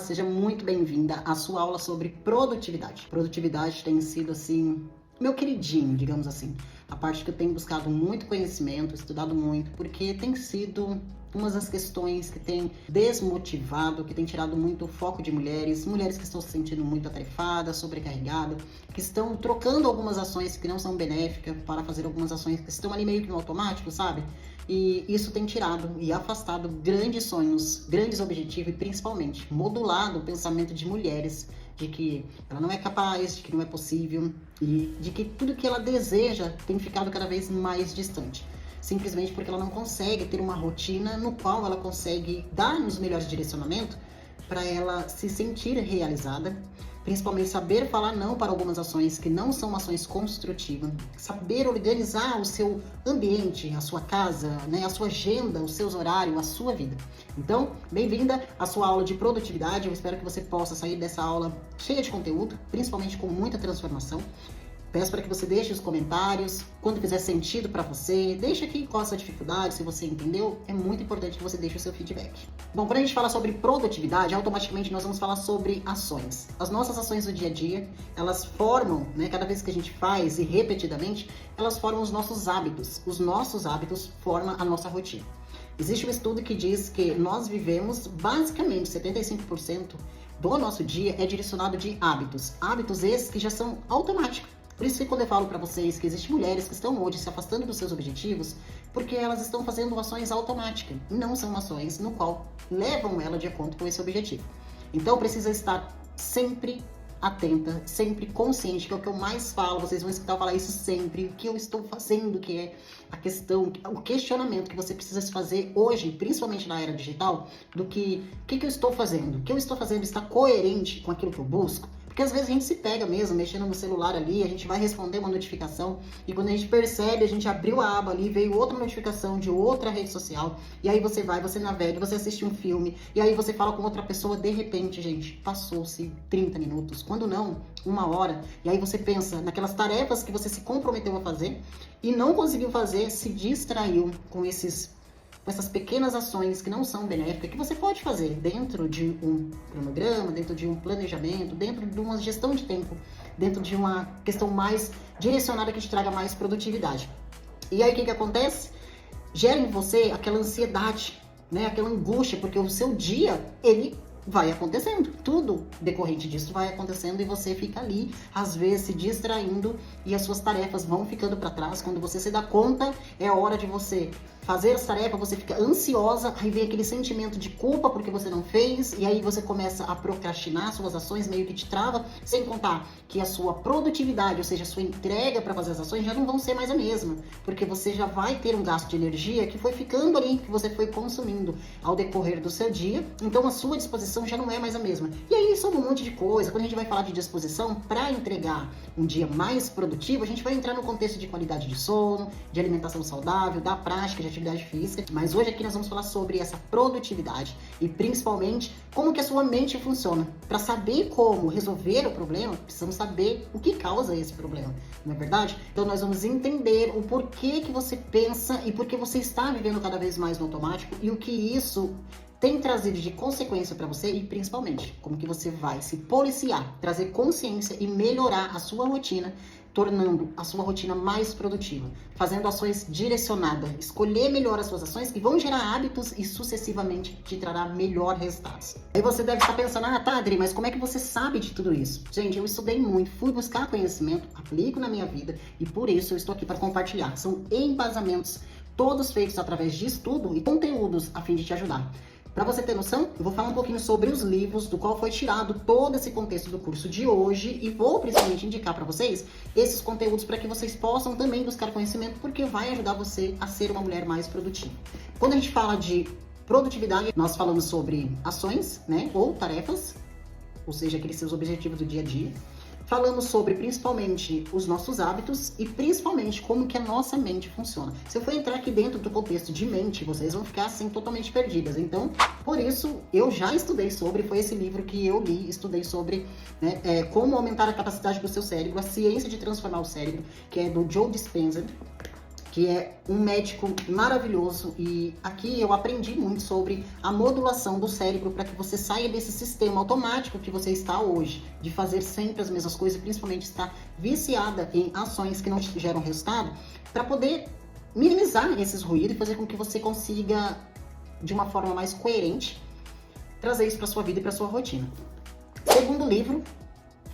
seja muito bem-vinda à sua aula sobre produtividade. Produtividade tem sido, assim, meu queridinho, digamos assim. A parte que eu tenho buscado muito conhecimento, estudado muito, porque tem sido uma das questões que tem desmotivado, que tem tirado muito o foco de mulheres que estão se sentindo muito atarefadas, sobrecarregadas, que estão trocando algumas ações que não são benéficas para fazer algumas ações que estão ali meio que no automático, sabe? E isso tem tirado e afastado grandes sonhos, grandes objetivos e principalmente modulado o pensamento de mulheres de que ela não é capaz, de que não é possível e de que tudo que ela deseja tem ficado cada vez mais distante. Simplesmente porque ela não consegue ter uma rotina no qual ela consegue dar os melhores direcionamentos para ela se sentir realizada, principalmente saber falar não para algumas ações que não são ações construtivas, saber organizar o seu ambiente, a sua casa, né, a sua agenda, os seus horários, a sua vida. Então, bem-vinda à sua aula de produtividade. Eu espero que você possa sair dessa aula cheia de conteúdo, principalmente com muita transformação. Peço para que você deixe os comentários, quando fizer sentido para você, deixa aqui qual a sua dificuldade, se você entendeu, é muito importante que você deixe o seu feedback. Bom, quando a gente fala sobre produtividade, automaticamente nós vamos falar sobre ações. As nossas ações do dia a dia, elas formam, né, cada vez que a gente faz e repetidamente, elas formam os nossos hábitos. Os nossos hábitos formam a nossa rotina. Existe um estudo que diz que nós vivemos, basicamente, 75% do nosso dia é direcionado de hábitos. Hábitos esses que já são automáticos. Por isso que quando eu falo para vocês que existem mulheres que estão hoje se afastando dos seus objetivos, porque elas estão fazendo ações automáticas, não são ações no qual levam ela de acordo com esse objetivo. Então precisa estar sempre atenta, sempre consciente, que é o que eu mais falo, vocês vão escutar eu falar isso sempre, o que eu estou fazendo, que é a questão, o questionamento que você precisa se fazer hoje, principalmente na era digital, do que eu estou fazendo? O que eu estou fazendo está coerente com aquilo que eu busco? Porque às vezes a gente se pega mesmo, mexendo no celular ali, a gente vai responder uma notificação e quando a gente percebe, a gente abriu a aba ali, veio outra notificação de outra rede social e aí você vai, você navega, você assiste um filme e aí você fala com outra pessoa, de repente, gente, passou-se 30 minutos, quando não, 1 hora, e aí você pensa naquelas tarefas que você se comprometeu a fazer e não conseguiu fazer, se distraiu com essas pequenas ações que não são benéficas, que você pode fazer dentro de um cronograma, dentro de um planejamento, dentro de uma gestão de tempo, dentro de uma questão mais direcionada que te traga mais produtividade. E aí o que acontece? Gera em você aquela ansiedade, né? Aquela angústia, porque o seu dia, ele vai acontecendo, tudo decorrente disso vai acontecendo e você fica ali, às vezes se distraindo e as suas tarefas vão ficando para trás. Quando você se dá conta, é a hora de você fazer as tarefas, você fica ansiosa, aí vem aquele sentimento de culpa porque você não fez, e aí você começa a procrastinar suas ações, meio que te trava, sem contar que a sua produtividade, ou seja, a sua entrega para fazer as ações já não vão ser mais a mesma, porque você já vai ter um gasto de energia que foi ficando ali, que você foi consumindo ao decorrer do seu dia, então a sua disposição já não é mais a mesma. E aí são um monte de coisa. Quando a gente vai falar de disposição, para entregar um dia mais produtivo, a gente vai entrar no contexto de qualidade de sono, de alimentação saudável, da prática de atividade física, mas hoje aqui nós vamos falar sobre essa produtividade e principalmente como que a sua mente funciona. Para saber como resolver o problema, precisamos saber o que causa esse problema, não é verdade? Então nós vamos entender o porquê que você pensa e por que você está vivendo cada vez mais no automático e o que isso tem trazido de consequência para você e principalmente como que você vai se policiar, trazer consciência e melhorar a sua rotina, tornando a sua rotina mais produtiva, fazendo ações direcionadas, escolher melhor as suas ações que vão gerar hábitos e sucessivamente te trará melhor resultados. Aí você deve estar pensando, tá, Adri, mas como é que você sabe de tudo isso? Gente, eu estudei muito, fui buscar conhecimento, aplico na minha vida e por isso eu estou aqui para compartilhar. São embasamentos todos feitos através de estudo e conteúdos a fim de te ajudar. Para você ter noção, eu vou falar um pouquinho sobre os livros do qual foi tirado todo esse contexto do curso de hoje e vou principalmente indicar para vocês esses conteúdos para que vocês possam também buscar conhecimento, porque vai ajudar você a ser uma mulher mais produtiva. Quando a gente fala de produtividade, nós falamos sobre ações, né, ou tarefas, ou seja, aqueles seus objetivos do dia a dia. Falamos sobre principalmente os nossos hábitos e principalmente como que a nossa mente funciona. Se eu for entrar aqui dentro do contexto de mente, vocês vão ficar assim totalmente perdidas. Então, por isso, eu já estudei sobre, foi esse livro que eu li, estudei sobre, né, como aumentar a capacidade do seu cérebro, a ciência de transformar o cérebro, que é do Joe Dispenza, que é um médico maravilhoso, e aqui eu aprendi muito sobre a modulação do cérebro para que você saia desse sistema automático que você está hoje, de fazer sempre as mesmas coisas, principalmente estar viciada em ações que não te geram resultado, para poder minimizar esses ruídos e fazer com que você consiga, de uma forma mais coerente, trazer isso para sua vida e para sua rotina. Segundo livro,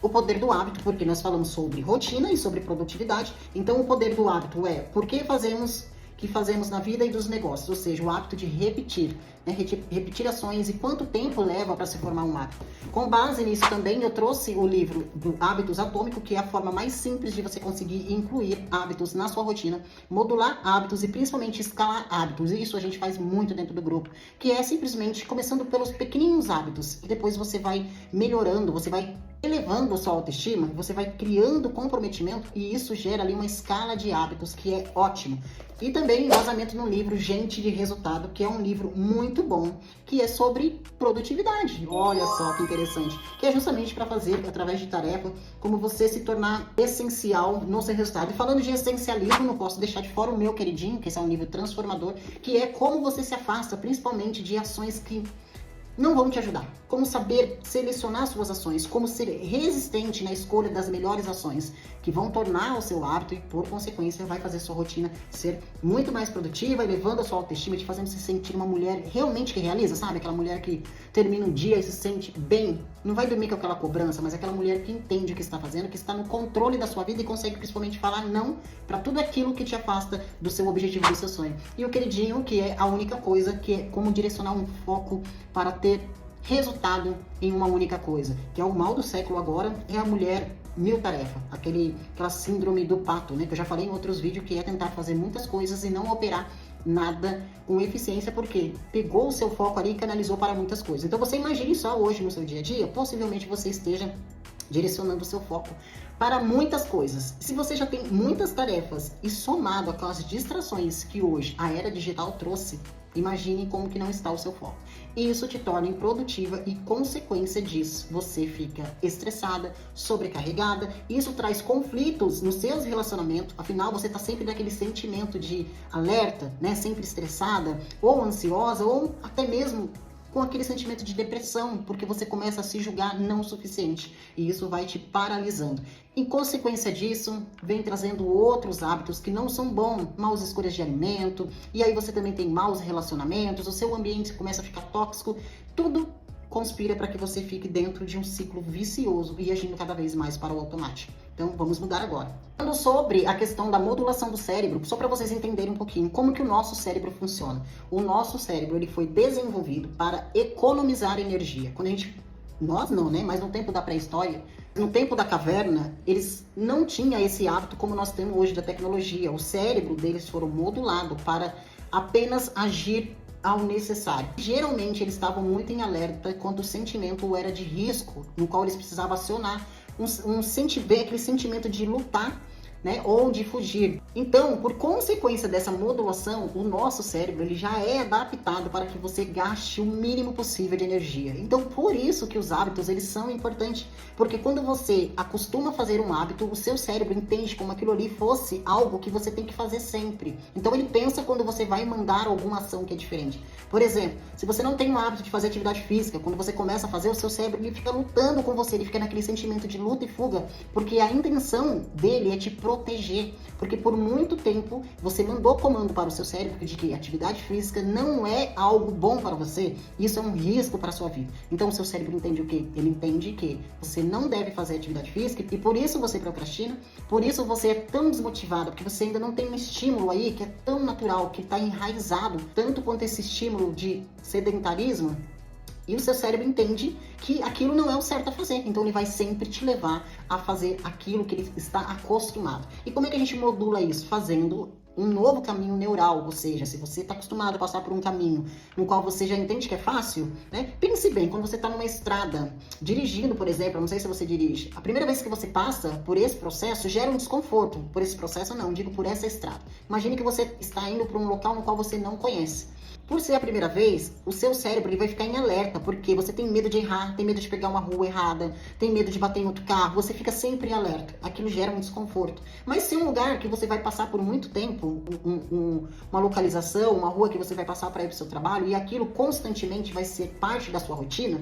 O Poder do Hábito, porque nós falamos sobre rotina e sobre produtividade. Então, o poder do hábito é por que fazemos que fazemos na vida e dos negócios, ou seja, o hábito de repetir, né? Repetir ações e quanto tempo leva para se formar um hábito. Com base nisso também, eu trouxe o livro do Hábitos Atômico, que é a forma mais simples de você conseguir incluir hábitos na sua rotina, modular hábitos e principalmente escalar hábitos. E isso a gente faz muito dentro do grupo, que é simplesmente começando pelos pequeninos hábitos e depois você vai melhorando, você vai elevando a sua autoestima, você vai criando comprometimento e isso gera ali uma escala de hábitos que é ótimo. E também embasamento no livro Gente de Resultado, que é um livro muito bom, que é sobre produtividade. Olha só que interessante. Que é justamente para fazer, através de tarefa, como você se tornar essencial no seu resultado. E falando de essencialismo, não posso deixar de fora o meu queridinho, que esse é um livro transformador, que é como você se afasta, principalmente de ações que não vão te ajudar. Como saber selecionar suas ações, como ser resistente na escolha das melhores ações, que vão tornar o seu hábito e, por consequência, vai fazer sua rotina ser muito mais produtiva, elevando a sua autoestima, te fazendo se sentir uma mulher realmente que realiza, sabe? Aquela mulher que termina o dia e se sente bem, não vai dormir com aquela cobrança, mas aquela mulher que entende o que está fazendo, que está no controle da sua vida e consegue principalmente falar não para tudo aquilo que te afasta do seu objetivo, do seu sonho. E o queridinho, que é a única coisa, que é como direcionar um foco para ter resultado em uma única coisa, que é o mal do século agora, é a mulher mil tarefa, aquela síndrome do pato, né, que eu já falei em outros vídeos, que é tentar fazer muitas coisas e não operar nada com eficiência, porque pegou o seu foco ali e canalizou para muitas coisas. Então você imagine só hoje no seu dia a dia, possivelmente você esteja direcionando o seu foco para muitas coisas. Se você já tem muitas tarefas e somado aquelas distrações que hoje a era digital trouxe, imagine como que não está o seu foco. Isso te torna improdutiva e, consequência disso, você fica estressada, sobrecarregada. Isso traz conflitos nos seus relacionamentos. Afinal, você está sempre naquele sentimento de alerta, né? Sempre estressada, ou ansiosa, ou até mesmo com aquele sentimento de depressão, porque você começa a se julgar não o suficiente. E isso vai te paralisando. Em consequência disso, vem trazendo outros hábitos que não são bons, maus escolhas de alimento, e aí você também tem maus relacionamentos, o seu ambiente começa a ficar tóxico, tudo conspira para que você fique dentro de um ciclo vicioso e agindo cada vez mais para o automático. Então, vamos mudar agora. Falando sobre a questão da modulação do cérebro, só para vocês entenderem um pouquinho como que o nosso cérebro funciona. O nosso cérebro, ele foi desenvolvido para economizar energia. Quando a gente... Nós não, né? Mas no tempo da pré-história, no tempo da caverna, eles não tinham esse hábito como nós temos hoje da tecnologia. O cérebro deles foram modulados para apenas agir ao necessário. Geralmente, eles estavam muito em alerta quando o sentimento era de risco, no qual eles precisavam acionar aquele sentimento de lutar, né, ou de fugir. Então, por consequência dessa modulação, o nosso cérebro ele já é adaptado para que você gaste o mínimo possível de energia. Então, por isso que os hábitos eles são importantes, porque quando você acostuma a fazer um hábito, o seu cérebro entende como aquilo ali fosse algo que você tem que fazer sempre. Então, ele pensa quando você vai mandar alguma ação que é diferente. Por exemplo, se você não tem o hábito de fazer atividade física, quando você começa a fazer, o seu cérebro ele fica lutando com você, ele fica naquele sentimento de luta e fuga, porque a intenção dele é te proteger, porque por muito tempo você mandou comando para o seu cérebro de que atividade física não é algo bom para você, isso é um risco para a sua vida. Então o seu cérebro entende o quê? Ele entende que você não deve fazer atividade física e por isso você procrastina, por isso você é tão desmotivado, porque você ainda não tem um estímulo aí que é tão natural, que está enraizado, tanto quanto esse estímulo de sedentarismo. E o seu cérebro entende que aquilo não é o certo a fazer. Então ele vai sempre te levar a fazer aquilo que ele está acostumado. E como é que a gente modula isso? Fazendo um novo caminho neural. Ou seja, se você está acostumado a passar por um caminho no qual você já entende que é fácil, né? Pense bem, quando você está numa estrada, dirigindo, por exemplo, não sei se você dirige, a primeira vez que você passa por esse processo gera um desconforto. Por esse processo não, digo por essa estrada. Imagine que você está indo para um local no qual você não conhece. Por ser a primeira vez, o seu cérebro ele vai ficar em alerta, porque você tem medo de errar, tem medo de pegar uma rua errada, tem medo de bater em outro carro, você fica sempre em alerta. Aquilo gera um desconforto. Mas se é um lugar que você vai passar por muito tempo, uma localização, uma rua que você vai passar para ir para o seu trabalho, e aquilo constantemente vai ser parte da sua rotina,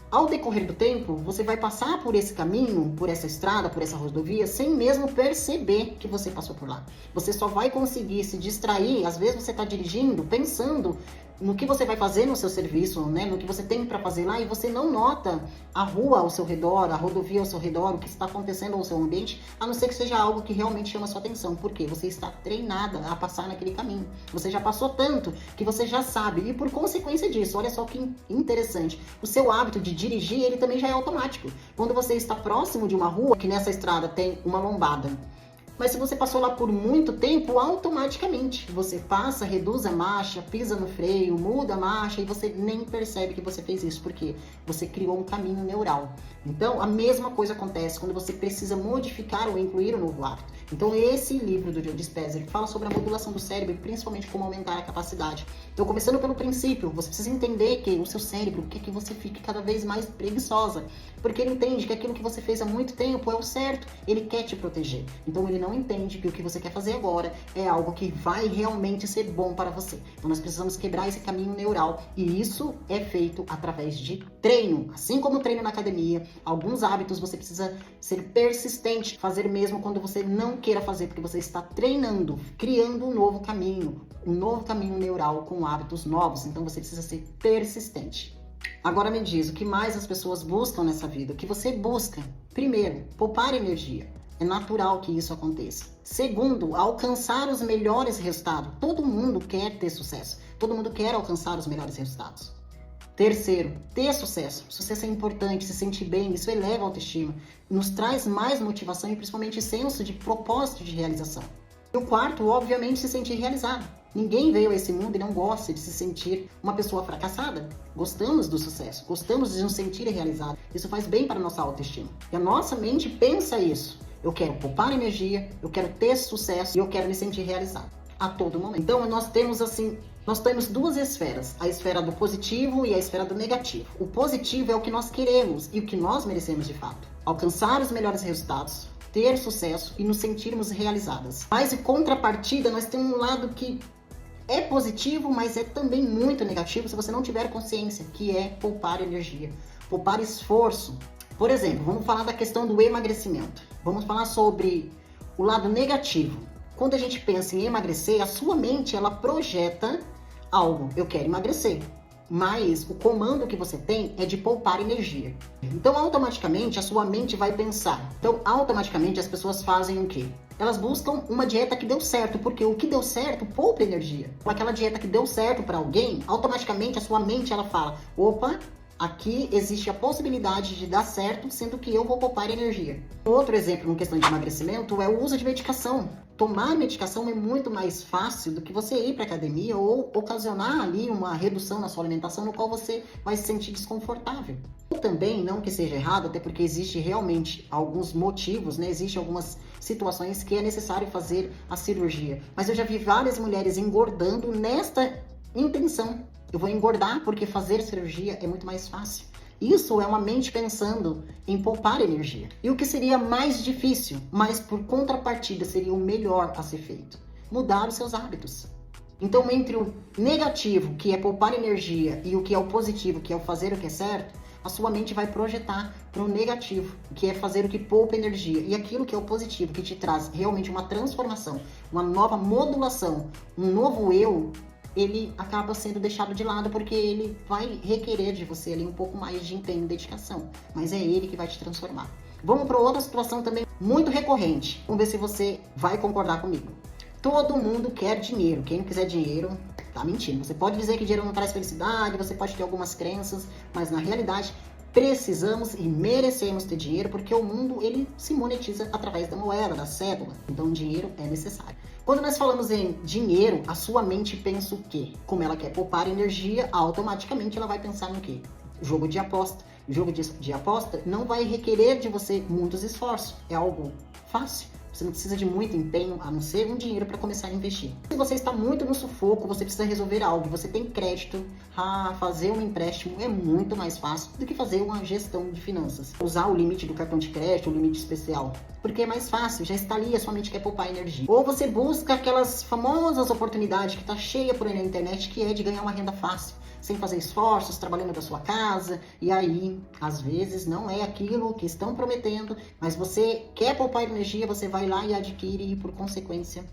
ao decorrer do tempo, você vai passar por esse caminho, por essa estrada, por essa rodovia, sem mesmo perceber que você passou por lá. Você só vai conseguir se distrair, às vezes você está dirigindo, pensando no que você vai fazer no seu serviço, né? No que você tem para fazer lá, e você não nota a rua ao seu redor, a rodovia ao seu redor, o que está acontecendo ao seu ambiente, a não ser que seja algo que realmente chama a sua atenção. Por quê? Você está treinada a passar naquele caminho. Você já passou tanto que você já sabe. E por consequência disso, olha só que interessante, o seu hábito de dirigir, ele também já é automático. Quando você está próximo de uma rua, que nessa estrada tem uma lombada, mas se você passou lá por muito tempo, automaticamente você passa, reduz a marcha, pisa no freio, muda a marcha e você nem percebe que você fez isso, porque você criou um caminho neural. Então, a mesma coisa acontece quando você precisa modificar ou incluir um novo hábito. Então, esse livro do Joe Dispenza, ele fala sobre a modulação do cérebro e principalmente como aumentar a capacidade. Então, começando pelo princípio, você precisa entender que o seu cérebro quer que você fique cada vez mais preguiçosa, porque ele entende que aquilo que você fez há muito tempo é o certo, ele quer te proteger. Então, ele não entende que o que você quer fazer agora é algo que vai realmente ser bom para você. Então, nós precisamos quebrar esse caminho neural, e isso é feito através de treino. Assim como treino na academia, alguns hábitos você precisa ser persistente, fazer mesmo quando você não queira fazer, porque você está treinando, criando um novo caminho neural com hábitos novos. Então, você precisa ser persistente. Agora me diz, o que mais as pessoas buscam nessa vida? O que você busca? Primeiro, poupar energia. É natural que isso aconteça. Segundo, alcançar os melhores resultados. Todo mundo quer ter sucesso. Todo mundo quer alcançar os melhores resultados. Terceiro, ter sucesso. Sucesso é importante, se sentir bem, isso eleva a autoestima, nos traz mais motivação e principalmente senso de propósito de realização. E o quarto, obviamente, se sentir realizado. Ninguém veio a esse mundo e não gosta de se sentir uma pessoa fracassada. Gostamos do sucesso, gostamos de nos sentir realizados. Isso faz bem para a nossa autoestima. E a nossa mente pensa isso. Eu quero poupar energia, eu quero ter sucesso e eu quero me sentir realizado a todo momento. Então, nós temos duas esferas, a esfera do positivo e a esfera do negativo. O positivo é o que nós queremos e o que nós merecemos de fato. Alcançar os melhores resultados, ter sucesso e nos sentirmos realizadas. Mas em contrapartida, nós temos um lado que é positivo, mas é também muito negativo se você não tiver consciência, que é poupar energia, poupar esforço. Por exemplo, vamos falar da questão do emagrecimento. Vamos falar sobre o lado negativo. Quando a gente pensa em emagrecer, a sua mente, ela projeta algo. Eu quero emagrecer. Mas o comando que você tem é de poupar energia. Então, automaticamente, a sua mente vai pensar. Então, automaticamente, as pessoas fazem o quê? Elas buscam uma dieta que deu certo, porque o que deu certo poupa energia. Com aquela dieta que deu certo para alguém, automaticamente a sua mente, ela fala, opa, aqui existe a possibilidade de dar certo, sendo que eu vou poupar energia. Outro exemplo, em questão de emagrecimento, é o uso de medicação. Tomar medicação é muito mais fácil do que você ir para academia ou ocasionar ali uma redução na sua alimentação, no qual você vai se sentir desconfortável. Ou também, não que seja errado, até porque existe realmente alguns motivos, né? Existem algumas situações que é necessário fazer a cirurgia. Mas eu já vi várias mulheres engordando nesta intenção. Eu vou engordar porque fazer cirurgia é muito mais fácil. Isso é uma mente pensando em poupar energia. E o que seria mais difícil, mas por contrapartida seria o melhor a ser feito? Mudar os seus hábitos. Então, entre o negativo, que é poupar energia, e o que é o positivo, que é o fazer o que é certo, a sua mente vai projetar para o negativo, que é fazer o que poupa energia. E aquilo que é o positivo, que te traz realmente uma transformação, uma nova modulação, um novo eu, ele acaba sendo deixado de lado porque ele vai requerer de você ali um pouco mais de empenho e dedicação. Mas é ele que vai te transformar. Vamos para outra situação também muito recorrente. Vamos ver se você vai concordar comigo. Todo mundo quer dinheiro. Quem não quiser dinheiro, tá mentindo. Você pode dizer que dinheiro não traz felicidade, você pode ter algumas crenças, mas na realidade precisamos e merecemos ter dinheiro porque o mundo ele se monetiza através da moeda, da cédula. Então, dinheiro é necessário. Quando nós falamos em dinheiro, a sua mente pensa o quê? Como ela quer poupar energia, automaticamente ela vai pensar no quê? Jogo de aposta. Jogo de aposta não vai requerer de você muitos esforços. É algo fácil. Você não precisa de muito empenho, a não ser um dinheiro para começar a investir. Se você está muito no sufoco, você precisa resolver algo, você tem crédito, fazer um empréstimo é muito mais fácil do que fazer uma gestão de finanças. Usar o limite do cartão de crédito, o limite especial, porque é mais fácil, já está ali, a sua mente quer poupar energia. Ou você busca aquelas famosas oportunidades que está cheia por aí na internet, que é de ganhar uma renda fácil, sem fazer esforços, trabalhando da sua casa, e aí, às vezes, não é aquilo que estão prometendo, mas você quer poupar energia, você vai lá e adquire, e por consequência,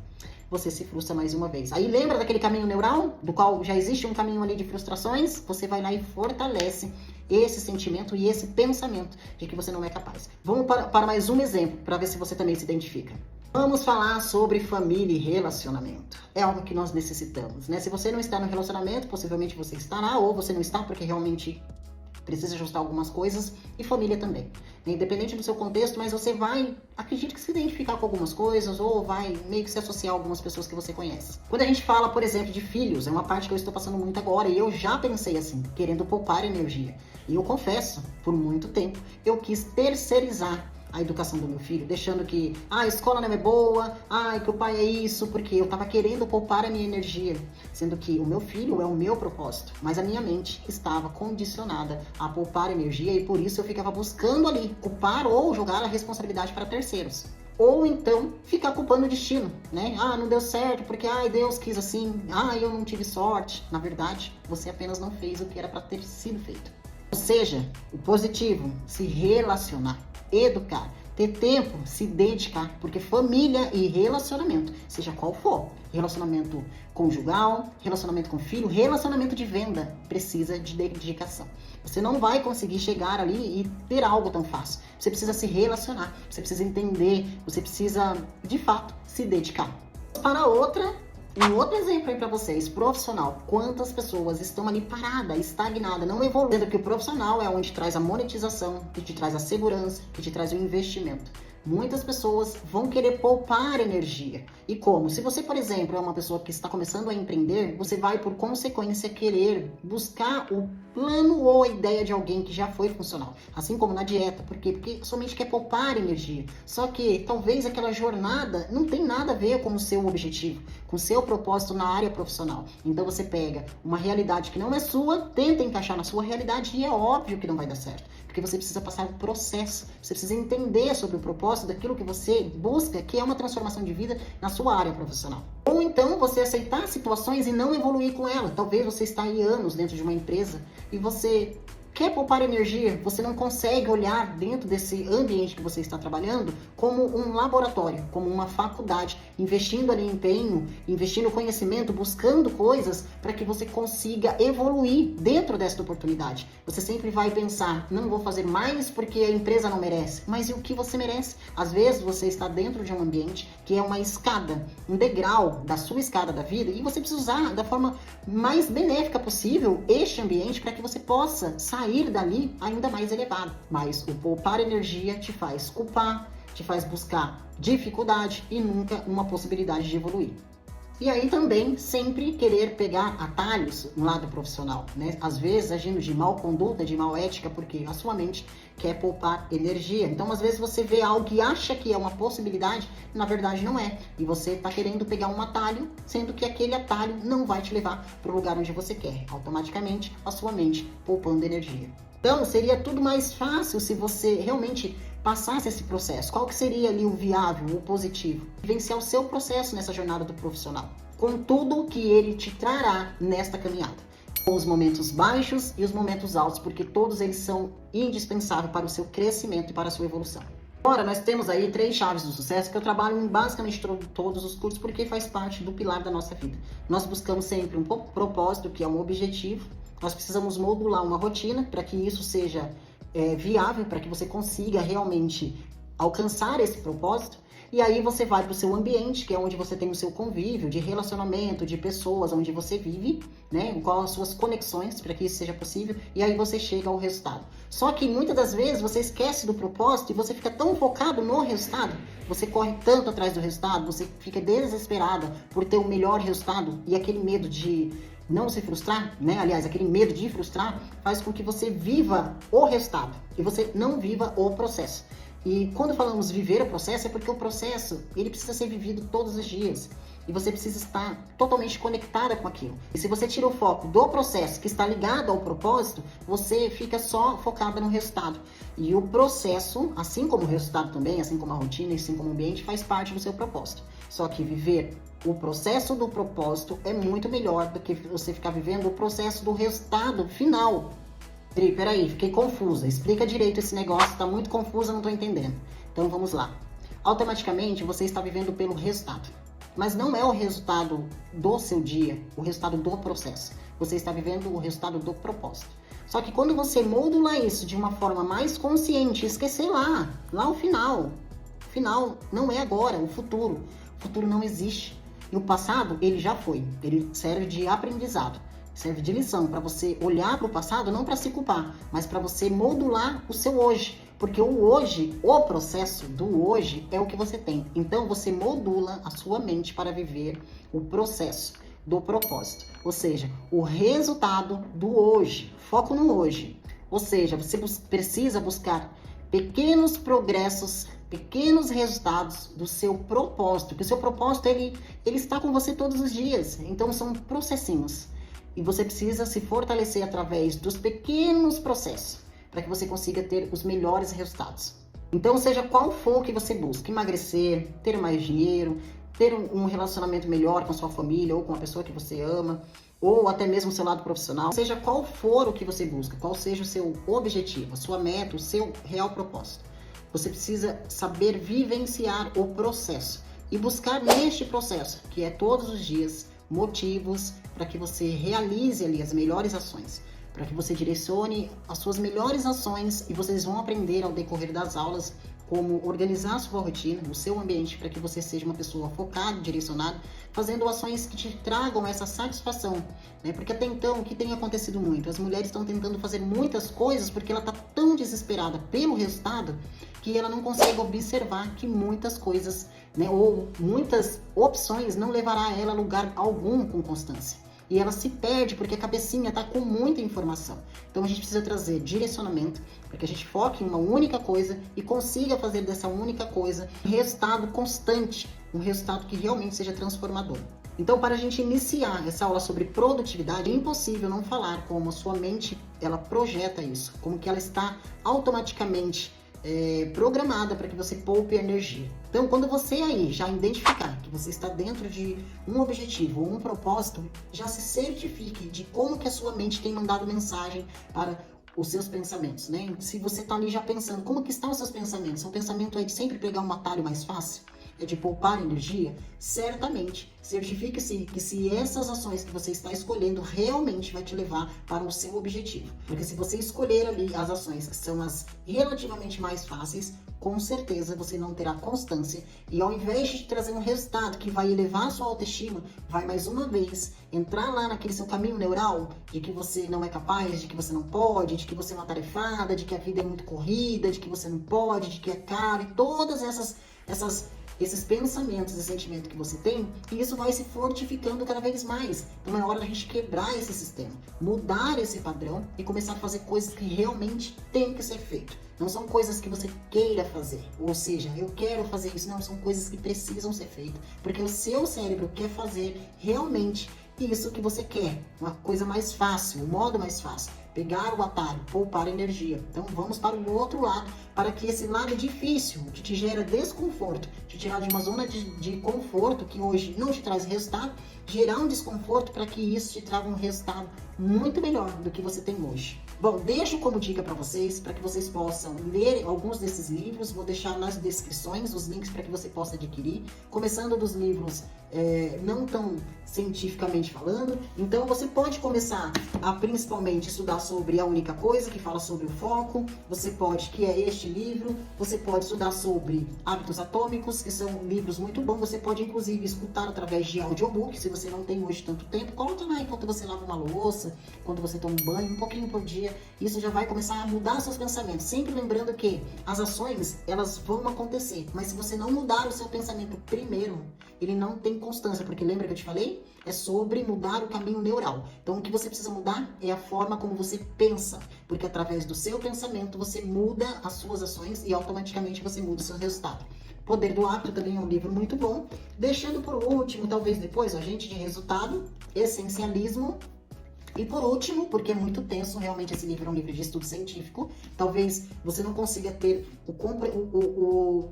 você se frustra mais uma vez. Aí lembra daquele caminho neural, do qual já existe um caminho ali de frustrações? Você vai lá e fortalece esse sentimento e esse pensamento de que você não é capaz. Vamos para mais um exemplo, para ver se você também se identifica. Vamos falar sobre família e relacionamento. É algo que nós necessitamos, né? Se você não está no relacionamento, possivelmente você estará, ou você não está porque realmente precisa ajustar algumas coisas, e família também. Independente do seu contexto, mas você vai, acredito que se identificar com algumas coisas, ou vai meio que se associar a algumas pessoas que você conhece. Quando a gente fala, por exemplo, de filhos, é uma parte que eu estou passando muito agora, e eu já pensei assim, querendo poupar energia. E eu confesso, por muito tempo, eu quis terceirizar a educação do meu filho, deixando que a escola não é boa, que o pai é isso, porque eu estava querendo poupar a minha energia, sendo que o meu filho é o meu propósito, mas a minha mente estava condicionada a poupar energia e por isso eu ficava buscando ali culpar ou jogar a responsabilidade para terceiros. Ou então ficar culpando o destino, né? Não deu certo porque Deus quis assim, eu não tive sorte. Na verdade, você apenas não fez o que era para ter sido feito. Ou seja, o positivo, se relacionar, educar, ter tempo, se dedicar, porque família e relacionamento, seja qual for, relacionamento conjugal, relacionamento com filho, relacionamento de venda, precisa de dedicação. Você não vai conseguir chegar ali e ter algo tão fácil. Você precisa se relacionar, você precisa entender, você precisa, de fato, se dedicar. Para um outro exemplo aí para vocês, profissional. Quantas pessoas estão ali parada, estagnada, não evoluindo? Que o profissional é onde traz a monetização, que te traz a segurança, que te traz o investimento. Muitas pessoas vão querer poupar energia. E como? Se você, por exemplo, é uma pessoa que está começando a empreender, você vai, por consequência, querer buscar o plano ou a ideia de alguém que já foi funcional. Assim como na dieta. Por quê? Porque somente quer poupar energia. Só que talvez aquela jornada não tem nada a ver com o seu objetivo, com o seu propósito na área profissional. Então você pega uma realidade que não é sua, tenta encaixar na sua realidade e é óbvio que não vai dar certo. Porque você precisa passar um processo, você precisa entender sobre o propósito daquilo que você busca, que é uma transformação de vida na sua área profissional. Ou então você aceitar situações e não evoluir com ela. Talvez você está aí anos dentro de uma empresa e você quer poupar energia, você não consegue olhar dentro desse ambiente que você está trabalhando como um laboratório, como uma faculdade, investindo ali empenho, investindo conhecimento, buscando coisas para que você consiga evoluir dentro desta oportunidade. Você sempre vai pensar, não vou fazer mais porque a empresa não merece, mas e o que você merece? Às vezes você está dentro de um ambiente que é uma escada, um degrau da sua escada da vida e você precisa usar da forma mais benéfica possível este ambiente para que você possa sair dali ainda mais elevado. Mas o poupar energia te faz culpar, te faz buscar dificuldade e nunca uma possibilidade de evoluir. E aí também sempre querer pegar atalhos no lado profissional, né? Às vezes agindo de mal conduta, de mal ética, porque a sua mente quer poupar energia. Então às vezes você vê algo e acha que é uma possibilidade, na verdade não é. E você está querendo pegar um atalho, sendo que aquele atalho não vai te levar para o lugar onde você quer. Automaticamente a sua mente poupando energia. Então seria tudo mais fácil se você realmente passasse esse processo. Qual que seria ali o viável, o positivo? Vivenciar o seu processo nessa jornada do profissional, com tudo que ele te trará nesta caminhada. Com os momentos baixos e os momentos altos, porque todos eles são indispensáveis para o seu crescimento e para a sua evolução. Agora, nós temos aí 3 chaves do sucesso que eu trabalho em basicamente todos os cursos, porque faz parte do pilar da nossa vida. Nós buscamos sempre um propósito, que é um objetivo. Nós precisamos modular uma rotina para que isso seja viável, para que você consiga realmente alcançar esse propósito. E aí você vai para o seu ambiente, que é onde você tem o seu convívio, de relacionamento, de pessoas, onde você vive, né? Qual as suas conexões para que isso seja possível. E aí você chega ao resultado. Só que muitas das vezes você esquece do propósito e você fica tão focado no resultado. Você corre tanto atrás do resultado, você fica desesperada por ter o melhor resultado. E aquele medo de não se frustrar, né? Aliás, aquele medo de frustrar faz com que você viva o resultado e você não viva o processo. E quando falamos viver o processo, é porque o processo, ele precisa ser vivido todos os dias. E você precisa estar totalmente conectada com aquilo. E se você tira o foco do processo, que está ligado ao propósito, você fica só focada no resultado. E o processo, assim como o resultado também, assim como a rotina, assim como o ambiente, faz parte do seu propósito. Só que viver o processo do propósito é muito melhor do que você ficar vivendo o processo do resultado final. Peraí, fiquei confusa. Explica direito esse negócio, tá muito confusa, não tô entendendo. Então vamos lá. Automaticamente você está vivendo pelo resultado. Mas não é o resultado do seu dia, o resultado do processo. Você está vivendo o resultado do propósito. Só que quando você modula isso de uma forma mais consciente, esquecer lá o final. O final não é agora, o futuro. O futuro não existe. E o passado, ele já foi. Ele serve de aprendizado. Serve de lição para você olhar para o passado, não para se culpar, mas para você modular o seu hoje. Porque o hoje, o processo do hoje é o que você tem. Então você modula a sua mente para viver o processo do propósito. Ou seja, o resultado do hoje. Foco no hoje. Ou seja, você precisa buscar pequenos progressos, pequenos resultados do seu propósito. Porque o seu propósito, ele está com você todos os dias. Então são processinhos. E você precisa se fortalecer através dos pequenos processos para que você consiga ter os melhores resultados. Então, seja qual for o que você busca, emagrecer, ter mais dinheiro, ter um relacionamento melhor com a sua família ou com a pessoa que você ama, ou até mesmo o seu lado profissional, seja qual for o que você busca, qual seja o seu objetivo, a sua meta, o seu real propósito. Você precisa saber vivenciar o processo e buscar neste processo, que é todos os dias, motivos para que você realize ali as melhores ações, para que você direcione as suas melhores ações e vocês vão aprender ao decorrer das aulas como organizar a sua rotina, o seu ambiente, para que você seja uma pessoa focada, direcionada, fazendo ações que te tragam essa satisfação, né? Porque até então, o que tem acontecido muito? As mulheres estão tentando fazer muitas coisas porque ela está tão desesperada pelo resultado que ela não consegue observar que muitas coisas, né, ou muitas opções não levará ela a lugar algum com constância. E ela se perde porque a cabecinha está com muita informação. Então a gente precisa trazer direcionamento para que a gente foque em uma única coisa e consiga fazer dessa única coisa um resultado constante, um resultado que realmente seja transformador. Então, para a gente iniciar essa aula sobre produtividade, é impossível não falar como a sua mente ela projeta isso, como que ela está automaticamente programada para que você poupe energia. Então, quando você aí já identificar que você está dentro de um objetivo ou um propósito, já se certifique de como que a sua mente tem mandado mensagem para os seus pensamentos, né? Se você está ali já pensando, como que estão os seus pensamentos? Seu pensamento é de sempre pegar um atalho mais fácil? É de poupar energia? Certamente, certifique-se que se essas ações que você está escolhendo realmente vai te levar para o seu objetivo. Porque se você escolher ali as ações que são as relativamente mais fáceis, com certeza você não terá constância e ao invés de trazer um resultado que vai elevar a sua autoestima, vai mais uma vez entrar lá naquele seu caminho neural de que você não é capaz, de que você não pode, de que você é uma tarefada, de que a vida é muito corrida, de que você não pode, de que é caro e todas esses pensamentos e sentimentos que você tem, e isso vai se fortificando cada vez mais. Então é hora da gente quebrar esse sistema, mudar esse padrão e começar a fazer coisas que realmente tem que ser feito. Não são coisas que você queira fazer, ou seja, eu quero fazer isso, não, são coisas que precisam ser feitas, porque o seu cérebro quer fazer realmente isso que você quer, uma coisa mais fácil, um modo mais fácil. Pegar o atalho, poupar energia. Então vamos para o outro lado, para que esse lado difícil, que te gera desconforto, te tirar de uma zona de conforto que hoje não te traz resultado, gerar um desconforto para que isso te traga um resultado muito melhor do que você tem hoje. Bom, deixo como dica para vocês que vocês possam ler alguns desses livros, vou deixar nas descrições os links para que você possa adquirir, começando dos livros não tão cientificamente falando. Então você pode começar a principalmente estudar sobre A Única Coisa, que fala sobre o foco, você pode, que é este livro, você pode estudar sobre Hábitos Atômicos, que são livros muito bons, você pode inclusive escutar através de audiobook, se você não tem hoje tanto tempo, coloca lá enquanto você lava uma louça, quando você toma um banho, um pouquinho por dia, isso já vai começar a mudar seus pensamentos, sempre lembrando que as ações, elas vão acontecer, mas se você não mudar o seu pensamento primeiro, ele não tem constância, porque lembra que eu te falei? É sobre mudar o caminho neural. Então, o que você precisa mudar é a forma como você pensa, porque através do seu pensamento você muda as suas ações e automaticamente você muda o seu resultado. Poder do Hábito também é um livro muito bom. Deixando por último, talvez depois, Agente de Resultado, Essencialismo. E por último, porque é muito tenso, realmente esse livro é um livro de estudo científico, talvez você não consiga ter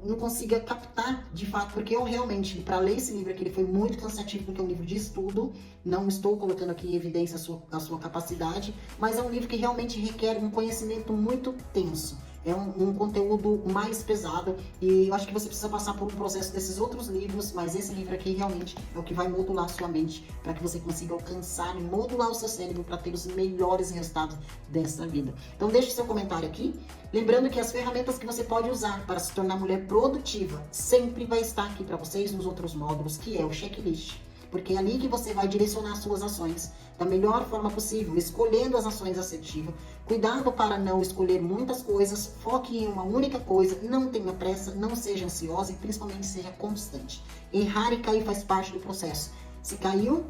não consiga captar de fato, porque eu realmente, para ler esse livro aqui, ele foi muito cansativo, porque é um livro de estudo, não estou colocando aqui em evidência a sua capacidade, mas é um livro que realmente requer um conhecimento muito tenso. É um conteúdo mais pesado e eu acho que você precisa passar por um processo desses outros livros, mas esse livro aqui realmente é o que vai modular a sua mente para que você consiga alcançar e modular o seu cérebro para ter os melhores resultados dessa vida. Então deixe seu comentário aqui, lembrando que as ferramentas que você pode usar para se tornar mulher produtiva sempre vai estar aqui para vocês nos outros módulos, que é o checklist. Porque é ali que você vai direcionar suas ações da melhor forma possível, escolhendo as ações assertivas. Cuidado para não escolher muitas coisas, foque em uma única coisa, não tenha pressa, não seja ansiosa e principalmente seja constante. Errar e cair faz parte do processo. Se caiu,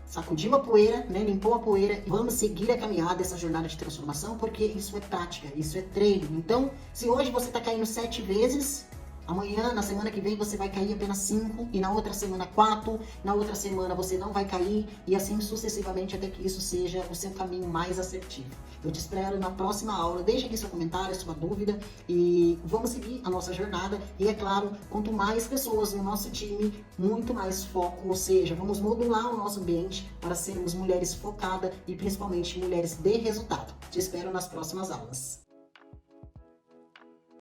sacudiu a poeira, né, limpou a poeira e vamos seguir a caminhada, essa jornada de transformação, porque isso é prática, isso é treino. Então, se hoje você está caindo 7 vezes, amanhã, na semana que vem, você vai cair apenas 5, e na outra semana 4, na outra semana você não vai cair, e assim sucessivamente até que isso seja o seu caminho mais assertivo. Eu te espero na próxima aula, deixa aqui seu comentário, sua dúvida, e vamos seguir a nossa jornada, e é claro, quanto mais pessoas no nosso time, muito mais foco, ou seja, vamos modular o nosso ambiente para sermos mulheres focadas e principalmente mulheres de resultado. Te espero nas próximas aulas.